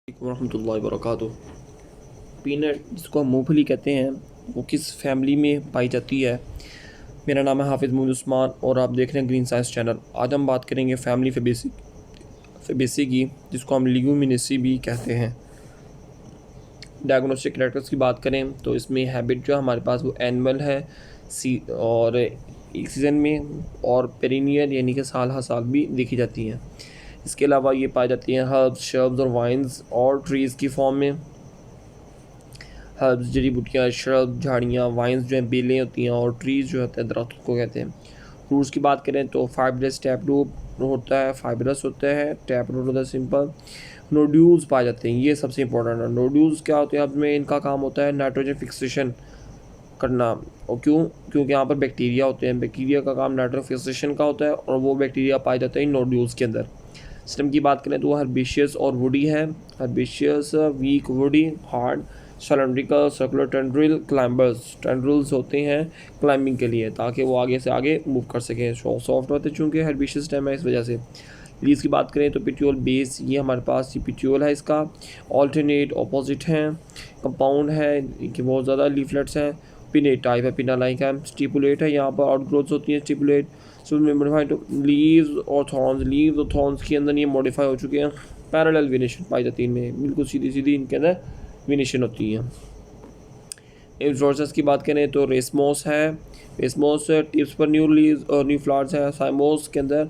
वरहमतुल्लाहि वबरकातुहू। पीनट जिसको हम मूंगफली कहते हैं वो किस फैमिली में पाई जाती है। मेरा नाम है हाफिज़ मोहम्मद उस्मान और आप देख रहे हैं ग्रीन साइंस चैनल। आज हम बात करेंगे फैमिली फेबेसी की, जिसको हम लिग्यूमिनेसी भी कहते हैं। डायग्नोस्टिक कैरेक्टर्स की बात करें तो इसमें हैबिट जो हमारे पास वो एनुअल है और एक सीज़न में और पेरिनियल यानी कि साल हर साल भी देखी जाती हैं। इसके अलावा ये पाई जाती हैं हर्ब्स, शर्ब्स और वाइन्स और ट्रीज़ की फॉर्म में। हर्ब्स जड़ी बूटियाँ, शर्ब झाड़ियाँ, वाइन्स जो हैं बेलें होती हैं और ट्रीज़ जो होते हैं दरख्त को कहते हैं। रूट्स की बात करें तो फाइब्रस टैप रूट होता है, फाइब्रस होता है, टैप रूट होता है सिंपल। नोड्यूल्स पाए जाते हैं, ये सबसे इंपॉर्टेंट है। नोड्यूल्स क्या होते हैं, अब में इनका काम होता है नाइट्रोजन फिक्सेशन करना। और क्योंकि यहाँ पर बैक्टीरिया होते हैं, बैक्टीरिया का काम नाइट्रोजन फिक्सेशन का होता है और वो बैक्टीरिया पाए जाते हैं नोड्यूल्स के अंदर। सिस्टम की बात करें तो वो हर्बेशियस और वुडी है। Herbaceous weak, woody hard, cylindrical, circular tendril, climbers. Tendrils होते हैं क्लाइंबिंग के लिए ताकि वो आगे से आगे मूव कर सकें। सॉफ्ट होते हैं चूँकि हर्बेशियस स्टेम है इस वजह से। लीव्स की बात करें तो पिट्यूल बेस, ये हमारे पास ये पिट्यूल है, इसका ऑल्टरनेट अपोजिट हैं। कंपाउंड है कि बहुत ज़्यादा लीफलेट्स हैं। पिनेट टाइप है, पिना लाइक है। स्टिपुलेट है, यहाँ पर आउटग्रोथ होती है स्टिपुलेट। सो मॉडिफाइड लीव्स और थॉर्न्स के अंदर ये मॉडिफाई हो चुके हैं। पैरेलल वेनेशन पाई जाती है इनमें, बिल्कुल सीधी सीधी इनके अंदर वेनेशन होती है। इन्फ्लोरेसेंस की बात करें तो रेसमोस है, रेसमोस टिप्स पर न्यू लीव्स और न्यू फ्लावर्स है। साइमोस के अंदर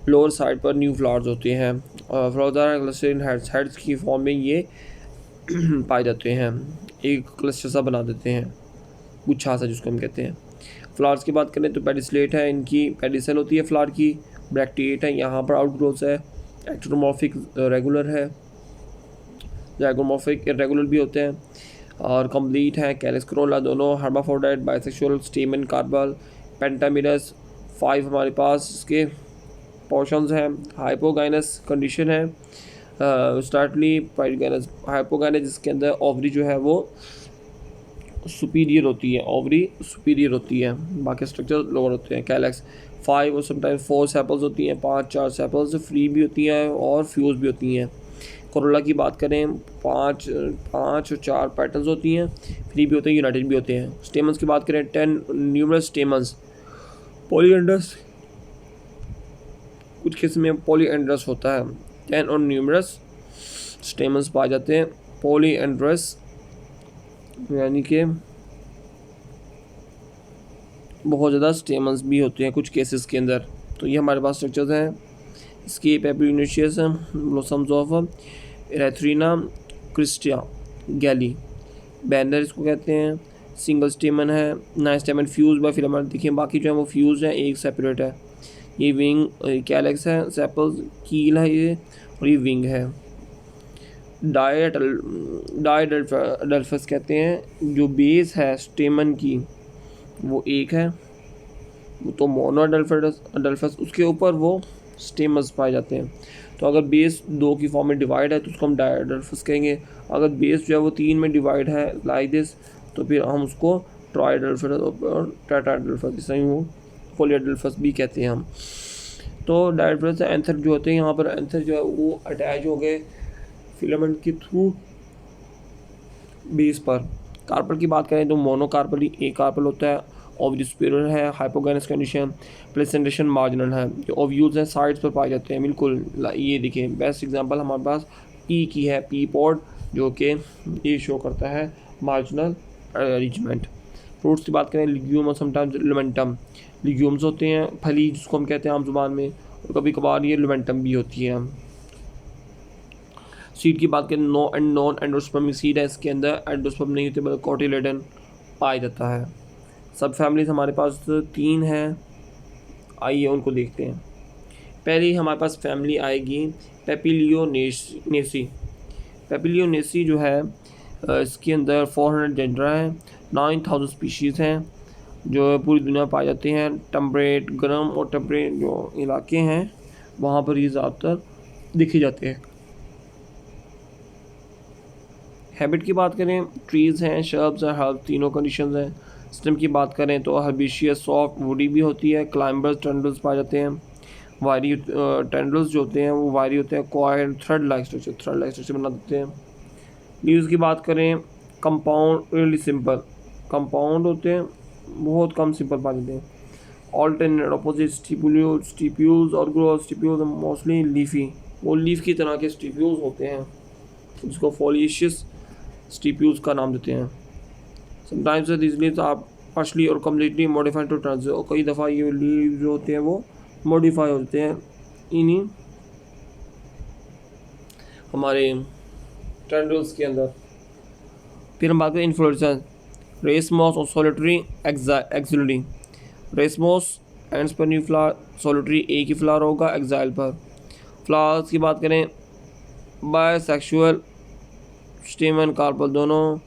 लोअर साइड पर न्यू फ्लावर्स होते हैं। फ्लावर क्लस्टरिंग हेड्स की फॉर्म में ये पाए जाते हैं, एक क्लस्टर सा बना देते हैं, गुच्छा सा जिसको हम कहते हैं। फ्लावर्स की बात करें तो पेडिसलेट है, इनकी पेडिसल होती है फ्लावर की। ब्रैक्टिएट है, यहाँ पर आउटग्रोथ है। एक्टोमॉर्फिक रेगुलर है, जैगोमॉर्फिक इरेगुलर भी होते हैं। और कंप्लीट है, कैलिक्स कोरोला दोनों, हर्माफ्रोडाइट, बाइसेक्सुअल, स्टेमन, कार्बल, पेंटामिरस। 5 हमारे पास इसके पोर्शंस हैं। हाइपोगाइनस कंडीशन है, स्टार्टली पाइडगाइनस। हाइपोगाइनस जिसके अंदर ओवरी जो है वो सुपीरियर होती है, ओवरी सुपीरियर होती है, बाकी स्ट्रक्चर लोअर होते हैं। कैलेक्स 5 और समटाइम्स 4 सेपल्स होती हैं, 5-4 सेपल्स फ्री भी होती हैं और फ्यूज भी होती हैं। कोरोला की बात करें 5 और 4 पैटर्न्स होती हैं, फ्री भी होते हैं, यूनाइटेड भी होते हैं। स्टेमन्स की बात करें 10 न्यूमरस स्टेमन्स, पॉलीएंड्रस, कुछ किस्म में पॉलीएंड्रस होता है। 10 और न्यूमरस स्टेमन्स पाए जाते हैं। पॉलीएंड्रस यानी कि बहुत ज़्यादा स्टेमन्स भी होते हैं कुछ केसेस के अंदर। तो ये हमारे पास स्ट्रक्चर्स हैं। इसकी papilionaceous blossoms of Erythrina crista galli, banner इसको कहते हैं। सिंगल स्टेमन है, 9 स्टेमन फ्यूज बाय फिलामेंट। देखिए बाकी जो है वो फ्यूज है, एक सेपरेट है। ये विंग कैलेक्स है, सेपल्स कील है ये, और ये विंग है। डायडल्फस कहते हैं। जो बेस है स्टेमन की वो एक है, वो तो मोनोडल्फस, उसके ऊपर वो स्टेमस पाए जाते हैं। तो अगर बेस 2 की फॉर्म में डिवाइड है तो उसको हम डायडल्फस कहेंगे। अगर बेस जो है वो 3 में डिवाइड है लाइक दिस तो फिर हम उसको ट्राइडल्फस और टेट्राडल्फस, इस तरह वो पॉलीडल्फस भी कहते हैं हम। तो डायडल्फस एंथर जो होते हैं, यहाँ पर एंथर जो है वो अटैच हो गए फिलामेंट के थ्रू बेस पर। कार्पल की बात करें तो मोनोकार्पल एक कार्पल होता है, ओवरी सुपीरियर है, हाइपोगाइनस कंडीशन, प्लेसेंटेशन मार्जिनल है। जो ओव्यूल्स हैं साइड्स पर पाए जाते हैं, बिल्कुल। ये देखिए बेस्ट एग्जांपल हमारे पास पी की है, पी पॉड, जो कि ये शो करता है मार्जिनल अरेंजमेंट। फ्रूट्स की बात करें लिग्यूम और समटाइम्स लुमेंटम, लिग्यूम्स होते हैं फली जिसको हम कहते हैं आम जुबान में, और कभी कभार ये लुमेंटम भी होती है। सीड की बात करें नॉन एंडोस्पर्मिक सीड है, इसके अंदर एंडोस्पर्म नहीं होते बल्कि कोटिलेडन पाया जाता है। सब फैमिलीज हमारे पास 3 हैं, आइए उनको देखते हैं। पहले हमारे पास फैमिली आएगी पेपिलियोनेसी। पेपिलियोनेसी जो है इसके अंदर 400 जेंडरा है, 9000 स्पीशीज़ हैं जो पूरी दुनिया में पाए जाते हैं। टेम्परेट, गर्म और टेम्परेट जो इलाके हैं वहाँ पर ये ज़्यादातर देखे जाते हैं। हैबिट की बात करें ट्रीज़ हैं, शर्ब्स हैं, हर्ब्स, तीनों कंडीशंस हैं। स्टेम की बात करें तो हर्बेशियस, सॉफ्ट, वुडी भी होती है। क्लाइंबर्स, टंडल्स पाए जाते हैं। वायरी टेंड्रल्स जो होते हैं वो वायरी होते हैं, कॉइल थ्रेड लाइक स्ट्रक्चर बना देते हैं। लीव्स की बात करें, कंपाउंड रियली सिंपल, कंपाउंड होते हैं, बहुत कम सिंपल पा देते हैं। ऑल्टरनेट अपोजिट स्टिप्यूल्स और ग्रोथ स्टिप्यूल्स मोस्टली लीफी, वो लीफ की तरह के स्टिप्यूल्स होते हैं, जिसको फॉलिशियस स्टिप्यूल्स का नाम देते हैं। Sometimes this leaves are partially और कम्प्लीटली मॉडिफाइड टू टर्न्स, और कई दफ़ा ये लीव जो होते हैं वो मॉडिफाई होते हैं इन्हीं हमारे टेंड्रल्स के अंदर। फिर हम बात करें इन्फ्लोरेसेंस, रेसमॉस और सोलिटरी एक्सिलरी। रेसमॉस एंड्स पर न्यू फ्लावर, सोलिटरी एक ही फ्लावर होगा एक्साइल पर। फ्लावर्स की बात करें, बायसेक्सुअल, स्टेमन कार्पल दोनों,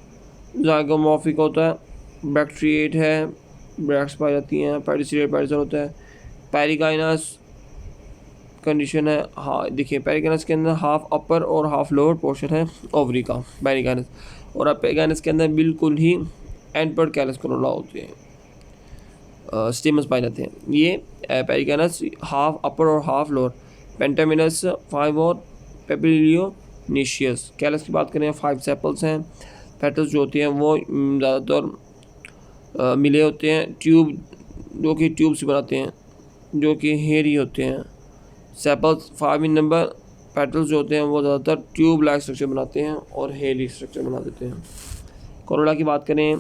जाइगोमॉर्फिक होता है, बैक्टीरिएट है, ब्रैक्ट्स पाई जाती हैं, पेडिसिलेट पेडिसल होता है। पेरिगाइनस कंडीशन है, हाँ देखिए पेरिगाइनस के अंदर हाफ अपर और हाफ लोअर पोर्शन है ओवरी का पेरिगाइनस, और अब पेरिगाइनस के अंदर बिल्कुल ही एंडपर्ड कैलस कोरोला होते हैं, स्टेमस पाए जाते हैं। ये पेरिगाइनस हाफ अपर और हाफ लोअर, पेंटामिनस 5 और पेपिलियोनिशियस। कैलस की बात करें 5 सेपल्स हैं। पेटल्स जो होते हैं वो ज़्यादातर मिले होते हैं, ट्यूब जो कि ट्यूब से बनाते हैं, जो कि हेयरी होते हैं। सेपल्स 5 इन नंबर, पेटल्स जो होते हैं वो ज़्यादातर ट्यूब लाइक स्ट्रक्चर बनाते हैं और हेयरी स्ट्रक्चर बना देते हैं। कोरोला की बात करें,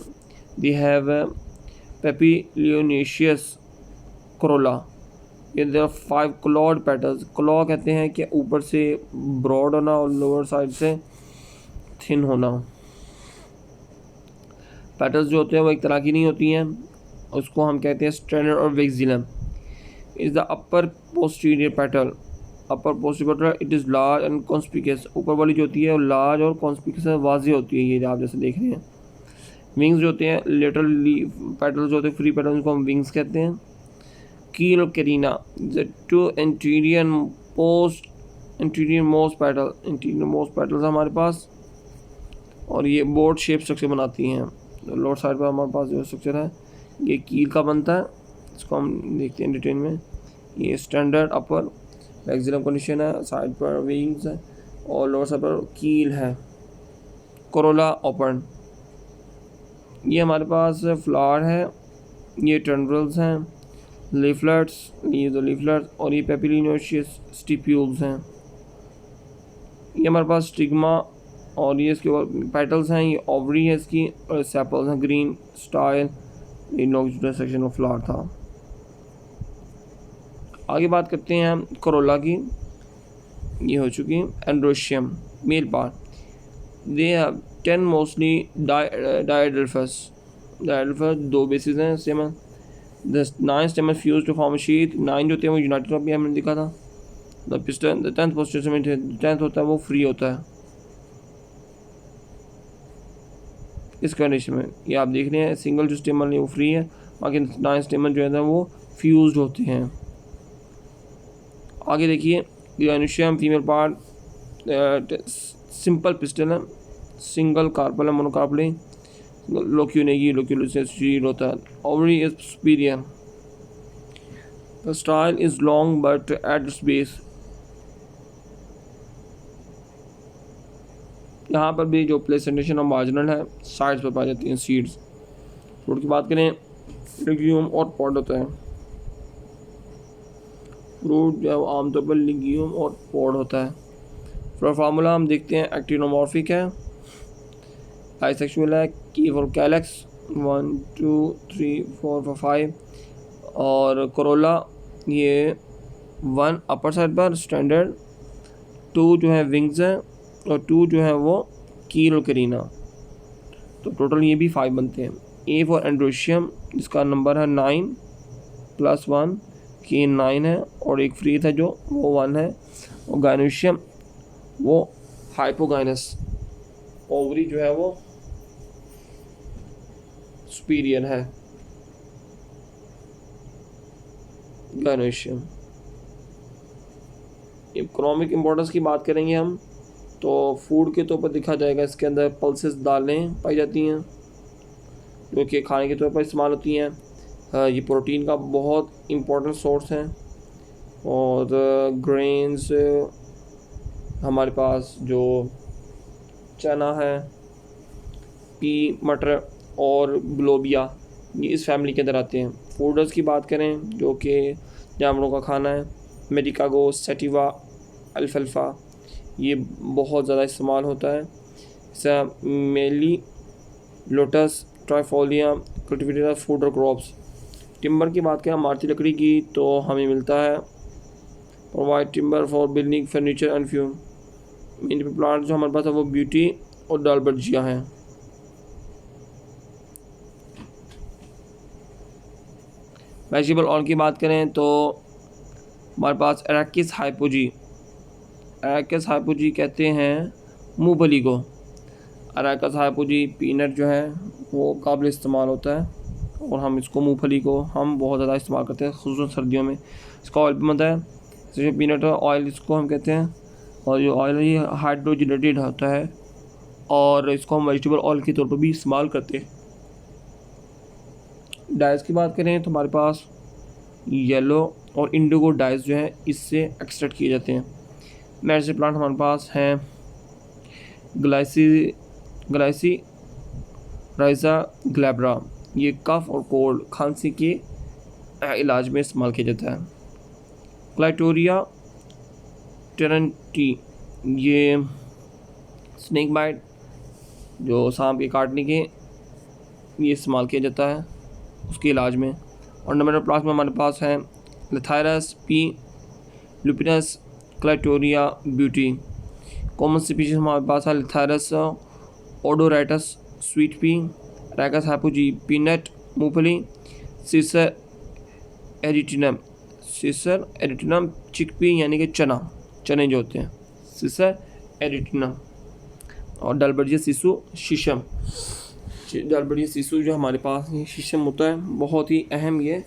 वी हैव पेपिलियोनिशियस कोरोला, ये देयर 5 क्लॉड पेटल्स। क्लॉ कहते हैं कि ऊपर से ब्रॉड होना और लोअर साइड से थिन होना। पेटल्स जो होते हैं वो एक तरह की नहीं होती हैं, उसको हम कहते हैं स्ट्रैंडेड और vexillum. Is the upper posterior petal, upper posterior petal it is large and conspicuous, ऊपर वाली जो होती है वो लार्ज और कॉन्स्पिकस वाजी होती है, ये आप जैसे देख रहे हैं। विंग्स जो होते हैं, लेटरल पेटल्स जो होते हैं फ्री पेटल्स, उनको हम विंग्स कहते हैं। कील और carina, the two anterior most petal, interior most petals हमारे पास, और ये बोर्ड शेप स्ट्रक्चर बनाती हैं। तो लोअर साइड पर हमारे पास जो स्ट्रक्चर है ये कील का बनता है, इसको हम देखते हैं डिटेल में। ये स्टैंडर्ड अपर मैक्सिलम कंडीशन है, साइड पर विंग्स है और लोअर साइड पर कील है। कोरोला ओपन, ये हमारे पास फ्लावर है, ये टेंड्रल्स हैं, लीफलेट्स, ये दो लीफलेट्स, और ये पेपिलियोनिशियस स्टिप्यूल्स हैं। ये हमारे पास स्टिग्मा, और ये इसके पेटल्स हैं, ये ओवरी है इसकी, और सेपल्स हैं ग्रीन स्टाइल, ये लॉन्गिट्यूडनल सेक्शन ऑफ फ्लावर था। आगे बात करते हैं हम कोरोला की, ये हो चुकी androecium male part. They have 10 mostly diadelphous, 2 basis हैं stamen. The 9 stamen fuse to form sheet, 9 जो होते हैं वो यूनाइटेड अभी हमने दिखा था। The piston, the 10th पोस्टेशन, 10th होता है वो फ्री होता है इस कंडीशन में। ये आप देख रहे हैं सिंगल जो स्टेमन है वो फ्री है, बाकी 9 स्टेमन जो है वो फ्यूज्ड होते हैं। आगे देखिए ग्रेनुशियम फीमेल पार्ट, सिंपल पिस्टल है, सिंगल कार्पल है, मोनोकार्पल, लोक्यूनेगी लोक्यूलोसिस होता है। Ovary is superior, the style is long but at its base. यहाँ पर भी जो प्लेसेंटेशन और मार्जिनल है, साइड्स पर पाई जाती हैं सीड्स। फ्रूट की बात करें, लिग्यूम और पॉड होता है। फ्रूट जो है आमतौर पर लिग्यूम और पॉड होता है। फिर फार्मूला हम देखते हैं, एक्टिनोमॉर्फिक है, बाइसेक्सुअल है, की फॉर कैलेक्स 1 2 3 4 5, और कोरोला ये 1 अपर साइड पर स्टैंडर्ड, 2 जो है विंग्स है, और 2 जो है वो कील और करीना, तो टोटल ये भी 5 बनते हैं। ए फॉर एंड्रोशियम जिसका नंबर है 9 + 1, की 9 है, और एक फ्री था जो वो 1 है। और गायनोशियम वो हाइपोगाइनस, ओवरी जो है वो सुपीरियर है गायनोशियम। इकोनॉमिक इम्पोर्टेंस की बात करेंगे हम, तो फूड के तौर पर देखा जाएगा इसके अंदर पल्सेस दालें पाई जाती हैं जो कि खाने के तौर पर इस्तेमाल होती हैं। ये प्रोटीन का बहुत इम्पोर्टेंट सोर्स है। और ग्रेन्स हमारे पास जो चना है, पी, मटर और ग्लोबिया, ये इस फैमिली के अंदर आते हैं। फूडर्स की बात करें जो कि जानवरों का खाना है, मेडिकागो, सेटिवा, अल्फाल्फा, ये बहुत ज़्यादा इस्तेमाल होता है। जैसा मेली, लोटस, ट्राइफोलिया, कल्टिवेटेड फूड और क्रॉप्स। टिम्बर की बात करें इमारती लकड़ी की तो हमें मिलता है provide timber for building furniture and fume. Main plant जो हमारे पास है वो ब्यूटी और डालबर्जिया हैं। वेजिटेबल ऑयल की बात करें तो हमारे पास अरैकिस हाइपोजी, अरैकिस हाइपोजी कहते हैं मूंगफली को। अरैकिस हाइपोजी पीनट जो है वो काबिल इस्तेमाल होता है और हम इसको मूंगफली को हम बहुत ज़्यादा इस्तेमाल करते हैं, ख़ुसूसन सर्दियों में। इसका ऑयल भी बनता है, जैसे पीनट ऑयल इसको हम कहते हैं, और ये ऑयल ये हाइड्रोजनेटेड होता है और इसको हम वेजिटेबल ऑयल के तौर पर भी इस्तेमाल करते हैं। डाइस की बात करें तो हमारे पास येलो और इंडिगो डाइस जो है इससे एक्सट्रैक्ट किए जाते हैं। मेडिसिन प्लांट हमारे पास हैं ग्लाइसी राइजा ग्लैब्रा, ये कफ और कोल्ड खांसी के इलाज में इस्तेमाल किया जाता है। क्लाइटोरिया टेरेंटी, ये स्नेक बाइट जो सांप के काटने के ये इस्तेमाल किया जाता है उसके इलाज में। और नंबर प्लांट में हमारे पास हैं Lathyrus P, lupinus, क्लाइटोरिया, beauty. Common species हमारे पास है Lathyrus ओडोराइटस sweet pea, racks हाइपोजी peanut मूंगफली, सीसर एरिटिनम, सीसर एरिटिनम चिकपी यानी कि चने जो होते हैं, सीसर एरिटिनम। और डालबर्जिया सिसु शीशम, डालबर्जिया सिसु जो हमारे पास ये शीशम होता है, बहुत ही अहम ये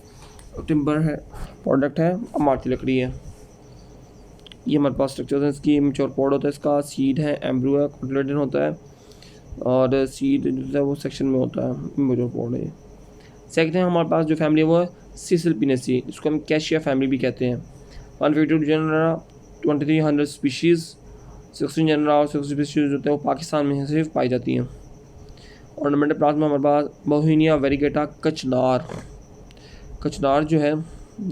टिम्बर है, प्रोडक्ट है, इमारती लकड़ी है। ये हमारे पास स्ट्रक्चर है, इसकी मेच्योर पॉड होता है, इसका सीड है, एम्ब्रियो है, कोटिलेडन होता है और सीड जो है वो सेक्शन में होता है, मेच्योर पॉड है। सेकंड है हमारे पास जो फैमिली है वो है सिसिलपिनेसी, इसको हम कैशिया फैमिली भी कहते हैं। 152 जनरा, 2300 स्पीशीज़, 16 जनरा और 60 स्पीशीज़ होते हैं वो पाकिस्तान में सिर्फ पाई जाती हैं। और नंबर प्लांट में हमारे पास बोहिनिया वेरिगेटा कचनार जो है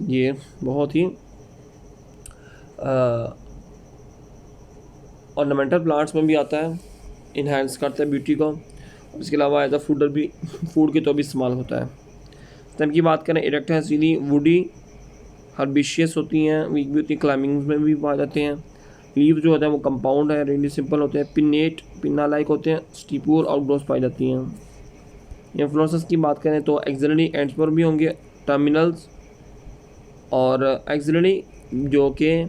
ये बहुत ही ऑर्नामेंटल प्लांट्स में भी आता है, इन्हांस करता है ब्यूटी को, और इसके अलावा एज अ फूडर भी फूड के तो भी इस्तेमाल होता है। स्टेम की बात करें इरेक्ट है, सीधी वुडी हर्बिशियस होती हैं, वीक भी होती हैं, क्लाइंबिंग में भी पाए जाते हैं। लीव जो होता है वो कंपाउंड है, रियली सिंपल होते हैं, पिन्नेट पिन्ना लाइक होते हैं, स्टीपुर और ग्रोस पाई जाती हैं। इन्फ्लोरेंसेस की बात करें तो एक्सिलरी एंड्स पर भी होंगे, टर्मिनल्स और एक्सिलरी जो कि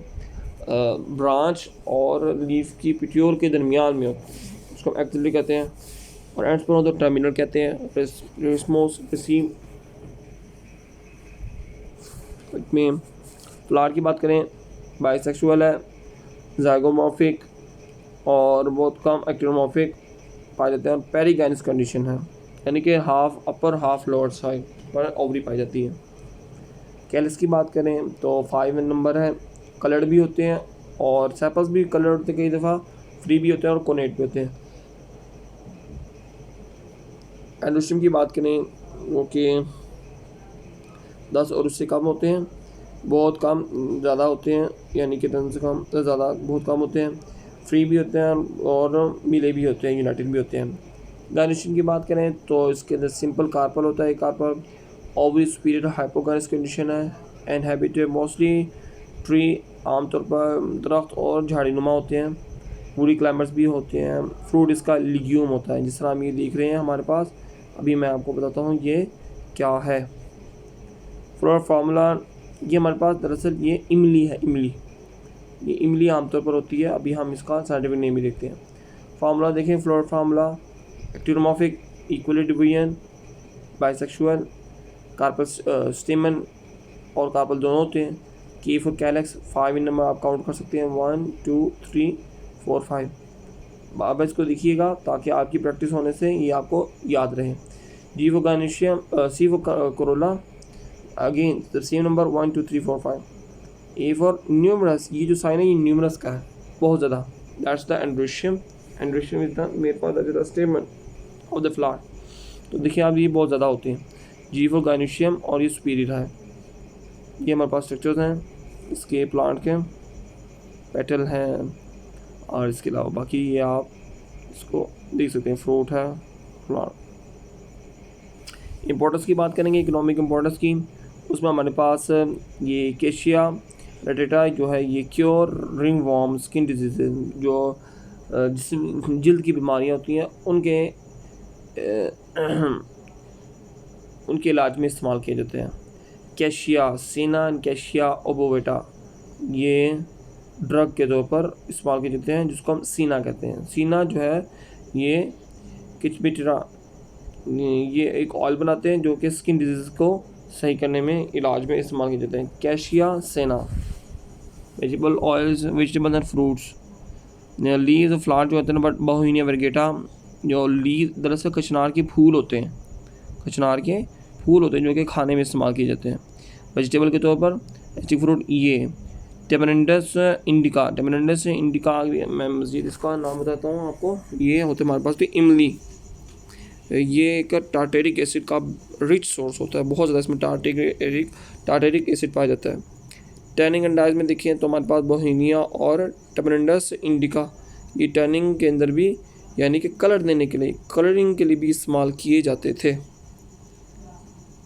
ब्रांच और लीफ की पिट्यूल के दरमियान में होते हैं, उसको एक्सिलरी कहते हैं। और एंड्स पर हो तो टर्मिनल कहते हैं। रेस्मोस रिसीव में फ्लावर की बात करें बाइसेक्सुअल है, जाइगोमॉर्फिक और बहुत कम एक्टिनोमॉर्फिक पाए जाते हैं। और पेरीगाइनस कंडीशन है, यानी कि half upper half lower side पर ओवरी पाई जाती है। कैलस की बात करें तो 5 नंबर है, कलर्ड भी होते हैं और सेपल्स भी कलर्ड होते हैं, कई दफ़ा फ्री भी होते हैं और कोनेट भी होते हैं। एंडोस्टियम की बात करें वो कि 10 और उससे कम होते हैं, बहुत कम ज़्यादा होते हैं, यानी कि 10 से कम तो ज़्यादा बहुत कम होते हैं, फ्री भी होते हैं और मिले भी होते हैं, यूनाइटेड भी होते हैं। गार्निशिंग की बात करें तो इसके अंदर सिंपल कार्पल होता है, कार्पल ओवरी सुपीरियर हाइपोगानिस कंडीशन है, एंड हैबिटेट मोस्टली ट्री, आमतौर पर दरख्त और झाड़ीनुमा होते हैं, पूरी क्लाइंबर्स भी होते हैं। फ्रूट इसका लिग्यूम होता है, जिस तरह हम ये देख रहे हैं हमारे पास। अभी मैं आपको बताता हूँ ये क्या है। फ्लोर फार्मूला ये हमारे पास दरअसल ये इमली है, ये इमली आमतौर पर होती है, अभी हम इसका साइंटिफिक नेम भी देखते हैं। फार्मूला देखें, floral formula actinomorphic, equally division, bisexual, carpel stamen और कार्पल दोनों होते हैं। की फॉर कैलेक्स 5 नंबर आप काउंट कर सकते हैं, 1 2 3 4 5। आप इसको देखिएगा ताकि आपकी प्रैक्टिस होने से ये आपको याद रहे। G for gynoecium, C for corolla, again the same number 1 2 3 4 5। A for numerous, ये जो साइन है ये न्यूमरस का है, बहुत ज़्यादा, that's the androecium, androecium is the male part that is the स्टेमन of the flower. तो देखिए आप ये बहुत ज़्यादा होते हैं। जी फॉर गायनोशियम, और ये सुपीरियर है। ये हमारे पास स्ट्रक्चर्स हैं इसके प्लांट के, पेटल हैं, और इसके अलावा बाकी ये आप इसको देख सकते हैं, फ्रूट है, प्लांट। इम्पोर्टेंस की बात करेंगे, इकोनॉमिक इम्पोर्टेंस की, उसमें हमारे पास ये केशिया रेटेटा जो है ये cure ringworm skin disease, जो जिसमें जल्द की बीमारियां होती हैं उनके इलाज में इस्तेमाल किए जाते हैं। कैशिया सीना एंड कैशिया ओबोवेटा ये ड्रग के तौर पर इस्तेमाल किए जाते हैं, जिसको हम सीना कहते हैं। सीना जो है ये किचबिटरा, ये एक ऑयल बनाते हैं जो कि स्किन डिजीज़ को सही करने में इलाज में इस्तेमाल किए जाते हैं। कैशिया सेना, vegetable oils, vegetable and fruits. Leaves flower जो होते हैं बट बहुनिया वेरिगेटा, जो लीव दरअसल कचनार के फूल होते हैं, कचनार के फूल होते हैं जो कि खाने में इस्तेमाल किए जाते हैं वेजिटेबल के तौर पर। एस्टिक फ्रूट ये टेमरेंडस इंडिका, टेमरेंडस इंडिका, मैं मज़ीद इसका नाम बताता हूँ आपको। ये होते हमारे पास तो इमली, ये एक टार्टेरिक एसिड का रिच सोर्स होता है, बहुत ज़्यादा इसमें टार्टेरिक एसिड पाया जाता है। टैनिंग एंड डाइज में देखिए तो हमारे पास बोहीनिया और टेमरेंडस इंडिका, ये टैनिंग के अंदर भी यानी कि कलर देने के लिए, कलरिंग के लिए भी इस्तेमाल किए जाते थे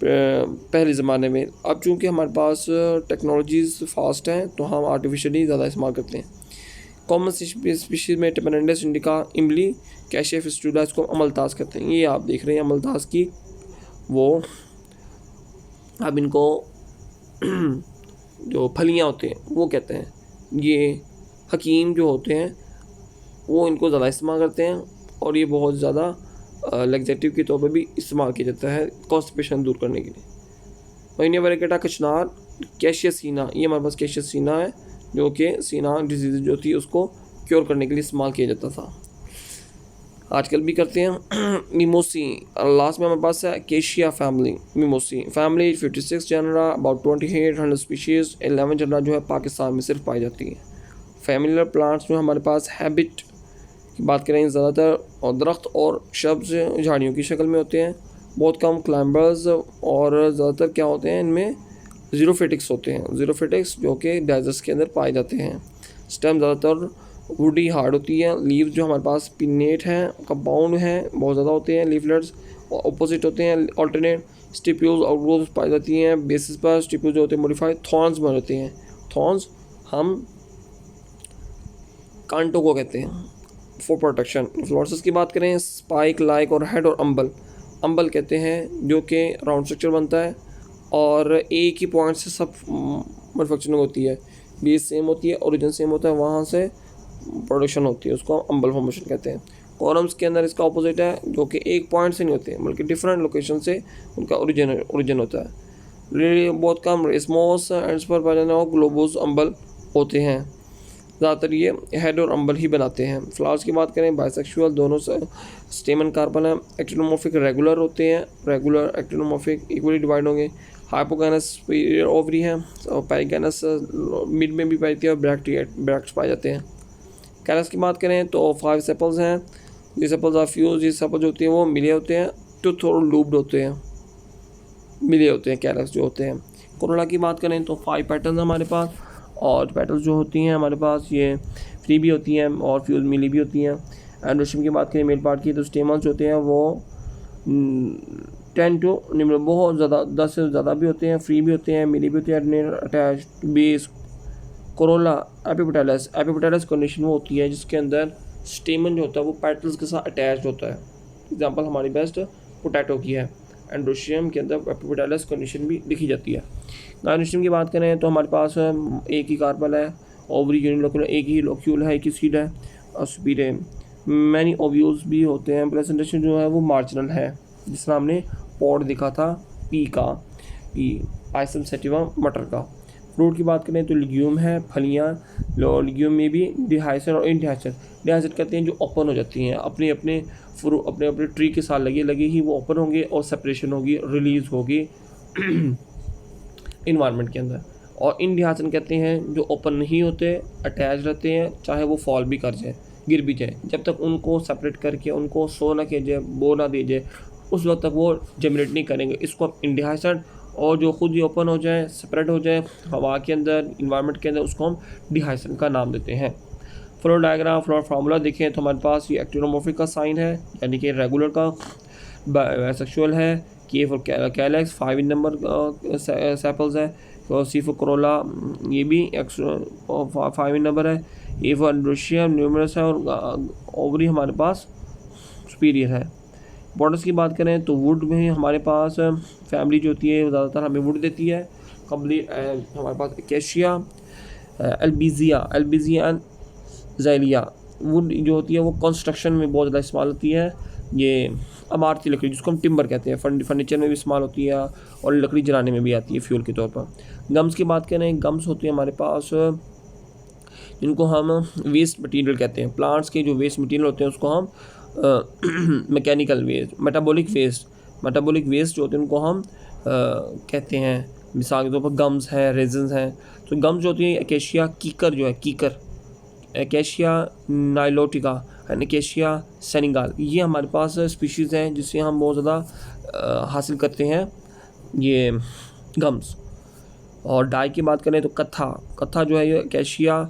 पहले ज़माने में। अब चूँकि हमारे पास टेक्नोलॉजीज़ फास्ट हैं तो हम आर्टिफिशियली ज़्यादा इस्तेमाल करते हैं। कॉमन स्पीशीज़ में टेमरेंडस इंडिका, इमली, कैशिया फिस्टुला, इसको अमलतास कहते हैं। ये आप देख रहे हैं अमलतास की, वो अब इनको जो फलियाँ होते हैं वो कहते हैं। ये हकीम जो होते हैं वो इनको ज़्यादा इस्तेमाल करते हैं, और ये बहुत ज़्यादा लग्जेटिव के तौर पर भी इस्तेमाल किया जाता है कॉन्स्टिपेशन दूर करने के लिए। वहीनिया वेरिगेटा कचनार, कैशिया सीना, ये हमारे पास कैशिया सीना है जो कि सीना डिजीज़ जो थी उसको क्योर करने के लिए इस्तेमाल किया जाता था, आजकल भी करते हैं। मिमोसी, लास्ट में हमारे पास है केशिया family, मिमोसी family 56 genre, about 2800 species, 11 genre जो है पाकिस्तान में सिर्फ पाई जाती हैं। फैमिलियर प्लांट्स में हमारे पास हैबिट की बात करें ज़्यादातर और दरख्त और शब्ज झाड़ियों की शक्ल में होते हैं, बहुत कम क्लाइंबर्स, और ज़्यादातर क्या होते हैं इनमें ज़ीरोफिटिक्स होते हैं, ज़ीरोफिटिक्स जो कि डेजर्ट्स के अंदर पाए जाते हैं। स्टेम ज़्यादातर वुडी हार्ड होती है। लीव्स जो हमारे पास पिन्नेट हैं, कंपाउंड हैं, बहुत ज़्यादा होते हैं। लीफलेट्स ऑपोजिट होते हैं, ऑल्टरनेट। स्टिप्यूल्स आउटग्रोथ पाई जाती हैं बेसिस पर। स्टिप्यूल्स जो होते हैं मॉडिफाइड थॉर्न्स बन होते हैं। थॉर्न्स हम कांटों को कहते हैं फॉर प्रोटेक्शन। फ्लोरसेस की बात करें, स्पाइक, लाइक और हेड और अम्बल, अम्बल कहते हैं जो कि राउंड स्ट्रक्चर बनता है और एक ही पॉइंट से सब मैन्युफैक्चरिंग होती है, बेस सेम होती है, ओरिजिन सेम होता है, वहाँ से प्रोडक्शन होती है, उसको अम्बल फॉर्मेशन कहते हैं। कॉलम्स के अंदर इसका ऑपोजिट है जो कि एक पॉइंट से नहीं होते बल्कि डिफरेंट लोकेशन से उनका ओरिजिन होता है। बहुत कम रेसमोस एंड्स पर पाए जाने वाले ग्लोबोस अम्बल होते हैं, ज़्यादातर ये हेड और अम्बल ही बनाते हैं। फ्लावर्स की बात करें, बाइसेक्सुअल, दोनों से स्टेमन कार्पल है। एक्टिनोमॉर्फिक रेगुलर होते हैं, रेगुलर एक्टिनोमॉर्फिक इक्वली डिवाइड होंगे। हाइपोगैनस सुपीरियर ओवरी है, और पैरागैनस मिड में भी पाई जाती है, और ब्रैक्ट्स पाए जाते हैं। कैलस की बात करें तो 5 सेपल्स हैं। ये सेपल्स आर फ्यूज, ये सेपल्स होती हैं वो मिले होते हैं, टूथ और लूप्ड होते हैं, मिले होते हैं कैलस जो होते हैं। कोरोला की बात करें तो 5 पैटर्न हमारे पास, और पेटल्स जो होती हैं हमारे पास ये फ्री भी होती हैं और फ्यूज मिली भी होती हैं। एंड्रोशियम की बात करें मेल पार्ट की तो स्टेमन्स होते हैं वो 10 टू बहुत ज़्यादा 10 से ज़्यादा भी होते हैं, फ्री भी होते हैं, मिली भी होती है, attached base. Corolla epipetalous condition वो होती है जिसके अंदर स्टेमन जो होता है वो पेटल्स के साथ अटैच्ड होता है। एग्जांपल हमारी बेस्ट पोटैटो की है। एंड्रोशियम के अंदर एपिपेटलस कंडीशन भी दिखी जाती है। गायनोशियम की बात करें तो हमारे पास एक ही कार्पल है, ओवरी यूनिलोक्यूल, एक ही लोक्यूल है, एक ही सीड है, और सुपीरियर मैनी ओव्यूल्स भी होते हैं। प्रेजेंटेशन जो है वो मार्जिनल है, जिस तरह हमने पॉड दिखा था पी का, पी पाइसम सेटिवा मटर का। फ्रूट की बात करें तो लिग्यूम है, फलियाँ, लिग्यूम में भी डिहाइसन और इनडिहाइसन। डिहाइसन कहते हैं जो ओपन हो जाती हैं अपने अपने ट्री के साथ लगे ही वो ओपन होंगे और सेपरेशन होगी, रिलीज होगी इन्वायरमेंट के अंदर। और इनडिहाइसन कहते हैं जो ओपन नहीं होते, अटैच रहते हैं, चाहे वो फॉल भी कर जाए, गिर भी जाए, जब तक उनको सेपरेट करके उनको सो ना कीजिए, बो ना दीजिए, उस वक्त तक वो जर्मिनेट नहीं करेंगे। इसको आप इनडिहाइसन, और जो खुद ही ओपन हो जाए, सेपरेट हो जाए हवा के अंदर, इन्वायरमेंट के अंदर, उसको हम डिहाइसन का नाम देते हैं। फ्लो डायग्राम, फ्लो फार्मूला देखें तो हमारे पास ये एक्टिनोमॉर्फिक का साइन है, यानी कि रेगुलर का, बाइसेक्सुअल है, के for calyx 5 in number sepals है, और सी फॉर कोरोला ये भी 5 इन नंबर है, ए फॉर एंड्रोशियम न्यूमरस है, और ओवरी हमारे पास सुपीरियर है। बॉर्डर्स की बात करें तो वुड में हमारे पास फैमिली जो होती है वो ज़्यादातर हमें वुड देती है। कंप्लीट हमारे पास एकेशिया, एल्बिजिया एंड ज़ैलिया। वुड जो होती है वो कंस्ट्रक्शन में बहुत ज़्यादा इस्तेमाल होती है, ये इमारती लकड़ी जिसको हम टिम्बर कहते हैं, फर्नीचर में भी इस्तेमाल होती है और लकड़ी जलाने में भी आती है फ्यूल के तौर पर। गम्स की बात करें, गम्स होती है हमारे पास जिनको हम वेस्ट मटेरियल कहते हैं, प्लांट्स के जो वेस्ट मटेरियल होते हैं उसको हम मैकेनिकल वेस्ट, मेटाबॉलिक वेस्ट जो होते हैं उनको हम कहते हैं। मिसाल के तौर पर गम्स हैं, रेजिन्स हैं। तो गम्स जो होती है एकेशिया कीकर जो है, एकेशिया नाइलोटिका एंड एकेशिया सेनेगाल, ये हमारे पास स्पीशीज़ हैं जिससे हम बहुत ज़्यादा हासिल करते हैं ये गम्स। और डाई की बात करें तो कत्था जो है ये एकेशिया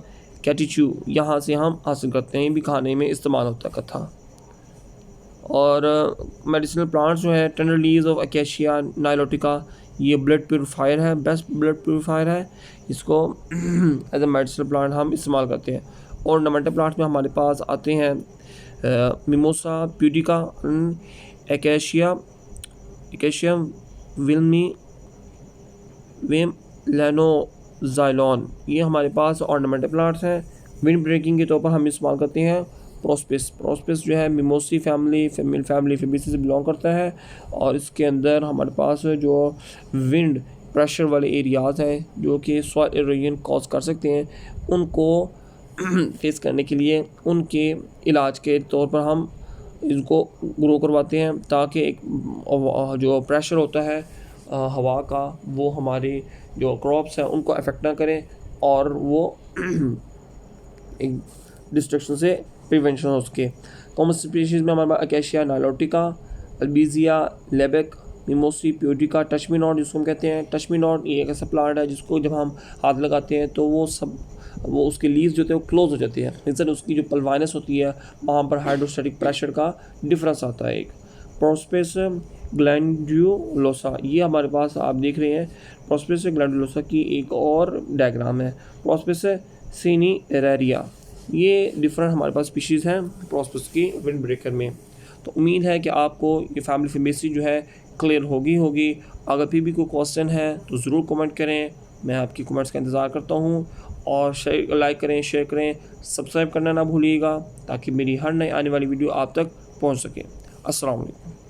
कैटिचू, यहाँ से हम हासिल करते हैं, ये भी खाने में इस्तेमाल होता है कत्था। और मेडिसिनल प्लांट्स जो है, टेंडर लीव्स ऑफ एकेशिया नाइलोटिका, ये ब्लड प्योरीफायर है, बेस्ट ब्लड प्योरीफायर है, इसको एज ए मेडिसिनल प्लांट हम इस्तेमाल करते हैं। ऑर्नामेंटल प्लांट्स में हमारे पास आते हैं मिमोसा प्यूडिका, एकेशिया विम लेनोजाइलॉन, ये हमारे पास ऑर्नामेंटल प्लांट्स हैं। विंड ब्रेकिंग के तौर पर हम इस्तेमाल करते हैं प्रोस्पिस जो है मिमोसी फैमिली फेबेसी से बिलोंग करता है, और इसके अंदर हमारे पास जो विंड प्रेशर वाले एरियाज़ हैं जो कि सॉइल इरोजन कॉज कर सकते हैं, उनको फेस करने के लिए उनके इलाज के तौर पर हम इनको ग्रो करवाते हैं, ताकि एक जो प्रेशर होता है हवा का वो हमारे जो क्रॉप्स हैं उनको अफेक्ट ना करे, और वो एक डिस्ट्रक्शन से प्रिवेंशन हो सके। कॉमन स्पीशीज़ में हमारे पास एकेशिया नाइलोटिका, अल्बिजिया लेबेक, मिमोसी प्यूडिका, टचमीनॉट जिसको हम कहते हैं। टचमीनॉट ये एक ऐसा प्लांट है जिसको जब हम हाथ लगाते हैं तो वो उसके लीव्स जो होते हैं वो क्लोज हो जाती है, रीज़न उसकी जो पल्वाइनस होती है वहाँ पर हाइड्रोस्टैटिक प्रेशर का डिफरेंस आता है। एक प्रोस्पेस ग्लैंडुलोसा, ये हमारे पास आप देख रहे हैं प्रोस्पेस ग्लैंडुलोसा की एक और डायग्राम है। प्रोस्पेस सिनेरेरिया, ये डिफरेंट हमारे पास स्पीशीज़ हैं प्रोस्पेस की विंड ब्रेकर में। तो उम्मीद है कि आपको ये फैमिली फेबेसी जो है क्लियर होगी। अगर फिर भी कोई क्वेश्चन है तो ज़रूर कमेंट करें, मैं आपकी कमेंट्स का इंतज़ार करता हूँ। और लाइक करें, शेयर करें, सब्सक्राइब करना ना भूलिएगा ताकि मेरी हर नई आने वाली वीडियो आप तक पहुँच सके। अस्सलाम वालेकुम।